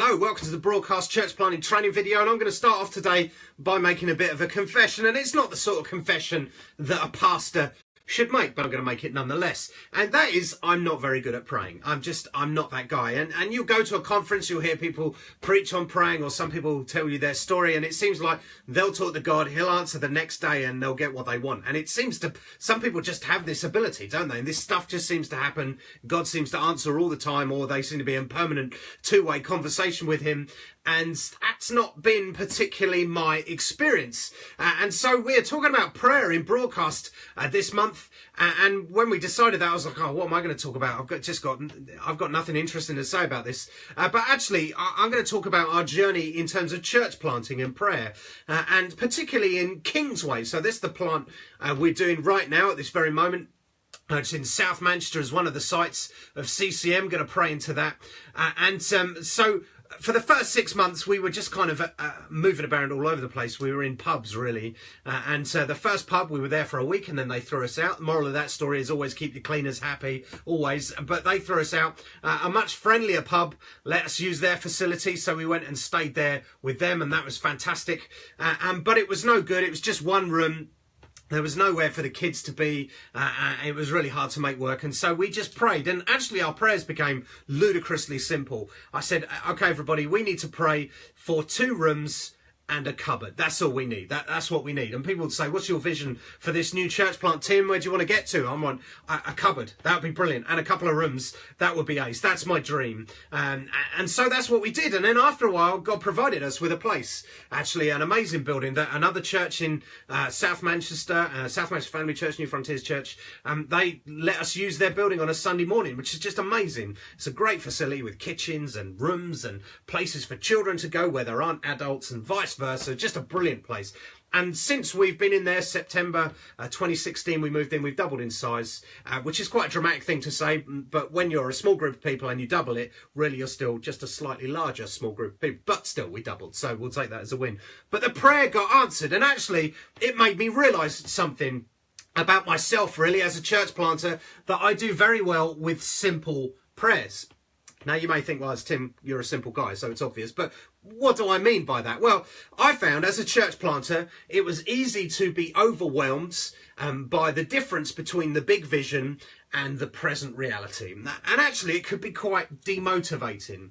Hello, welcome to the Broadcast Church Planting Training video, and I'm going to start off today by making a bit of a confession, and it's not the sort of confession that a pastor should make, but I'm going to make it nonetheless. And that is, I'm not very good at praying. I'm not that guy. And you'll go to a conference, you'll hear people preach on praying, or some people tell you their story, and it seems like they'll talk to God, he'll answer the next day, and they'll get what they want. And it seems to, some people just have this ability, don't they? And this stuff just seems to happen. God seems to answer all the time, or they seem to be in permanent two-way conversation with him. And that's not been particularly my experience. And so we're talking about prayer in Broadcast this month. And when we decided that, I was like, oh, what am I going to talk about? I've got nothing interesting to say about this. But actually, I'm going to talk about our journey in terms of church planting and prayer, and particularly in Kingsway. So this is the plant we're doing right now at this very moment. It's in South Manchester as one of the sites of CCM. Going to pray into that. So for the first 6 months, we were just kind of moving about all over the place. We were in pubs, really. The first pub, we were there for a week, and then they threw us out. The moral of that story is always keep your cleaners happy, always. But they threw us out. A much friendlier pub let us use their facility, so we went and stayed there with them, and that was fantastic. But it was no good. It was just one room. There was nowhere for the kids to be. It was really hard to make work. And so we just prayed. And actually our prayers became ludicrously simple. I said, okay, everybody, we need to pray for 2 rooms and a cupboard. That's all we need. That's what we need. And people would say, what's your vision for this new church plant, Tim? Where do you want to get to? I'm on a cupboard. That would be brilliant. And a couple of rooms. That would be ace. That's my dream. And so that's what we did. And then after a while, God provided us with a place. Actually, an amazing building. Another church in South Manchester, South Manchester Family Church, New Frontiers Church. They let us use their building on a Sunday morning, which is just amazing. It's a great facility with kitchens and rooms and places for children to go where there aren't adults and vice versa. Just a brilliant place. And since we've been in there, September 2016, we moved in. We've doubled in size, which is quite a dramatic thing to say. But when you're a small group of people and you double it, really you're still just a slightly larger small group of people. But still, we doubled. So we'll take that as a win. But the prayer got answered. And actually, it made me realise something about myself, really, as a church planter, that I do very well with simple prayers. Now, you may think, well, as Tim, you're a simple guy, so it's obvious. But what do I mean by that? Well, I found as a church planter, it was easy to be overwhelmed by the difference between the big vision and the present reality. And actually, it could be quite demotivating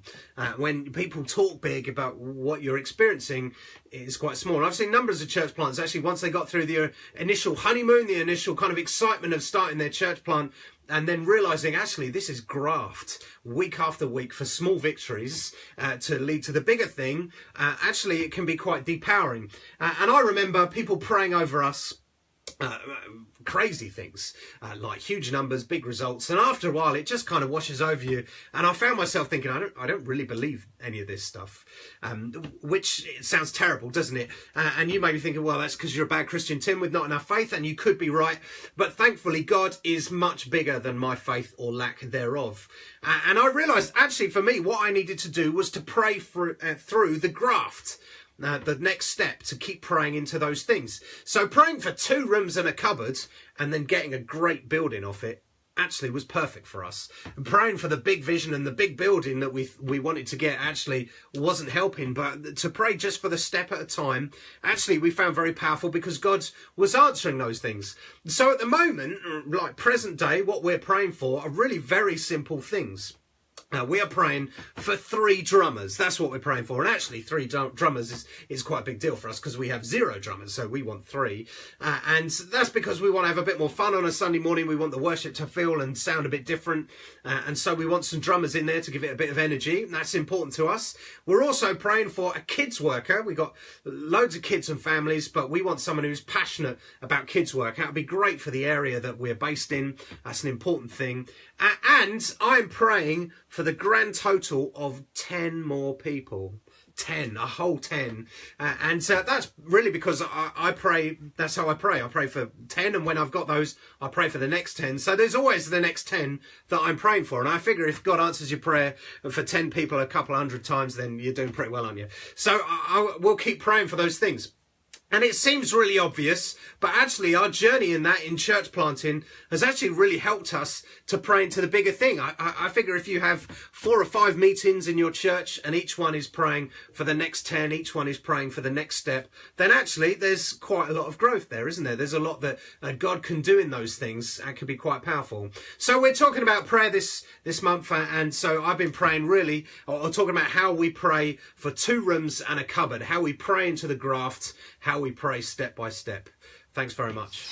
when people talk big about what you're experiencing is quite small. And I've seen numbers of church plants, actually, once they got through the initial honeymoon, the initial kind of excitement of starting their church plant, and then realising, actually, this is graft week after week for small victories to lead to the bigger thing. Actually, it can be quite depowering. And I remember people praying over us crazy things, like huge numbers, big results. And after a while, it just kind of washes over you. And I found myself thinking, I don't really believe any of this stuff, which it sounds terrible, doesn't it? And you may be thinking, well, that's because you're a bad Christian, Tim, with not enough faith. And you could be right. But thankfully, God is much bigger than my faith or lack thereof. And I realised, actually, for me, what I needed to do was to pray through the graft. The next step, to keep praying into those things. So praying for 2 rooms and a cupboard and then getting a great building off it actually was perfect for us. And praying for the big vision and the big building that we wanted to get actually wasn't helping, but to pray just for the step at a time, actually we found very powerful because God was answering those things. So at the moment, like present day, what we're praying for are really very simple things. We are praying for 3 drummers. That's what we're praying for. And actually, 3 drummers is quite a big deal for us because we have 0 drummers. So we want 3. And that's because we want to have a bit more fun on a Sunday morning. We want the worship to feel and sound a bit different. And so we want some drummers in there to give it a bit of energy. That's important to us. We're also praying for a kids worker. We've got loads of kids and families, but we want someone who's passionate about kids work. That would be great for the area that we're based in. That's an important thing. And I'm praying for the grand total of 10 more people. 10, a whole 10. That's really because I pray, that's how I pray. I pray for 10, and when I've got those, I pray for the next 10. So there's always the next 10 that I'm praying for. And I figure if God answers your prayer for 10 people a couple hundred times, then you're doing pretty well, aren't you? So we'll keep praying for those things. And it seems really obvious, but actually our journey in that, in church planting, has actually really helped us to pray into the bigger thing. I figure if you have 4 or 5 meetings in your church and each one is praying for the next 10, each one is praying for the next step, then actually there's quite a lot of growth there, isn't there? There's a lot that God can do in those things and can be quite powerful. So we're talking about prayer this month, and so I've been praying really, or talking about how we pray for 2 rooms and a cupboard, how we pray into the graft, how we pray step by step. Thanks very much.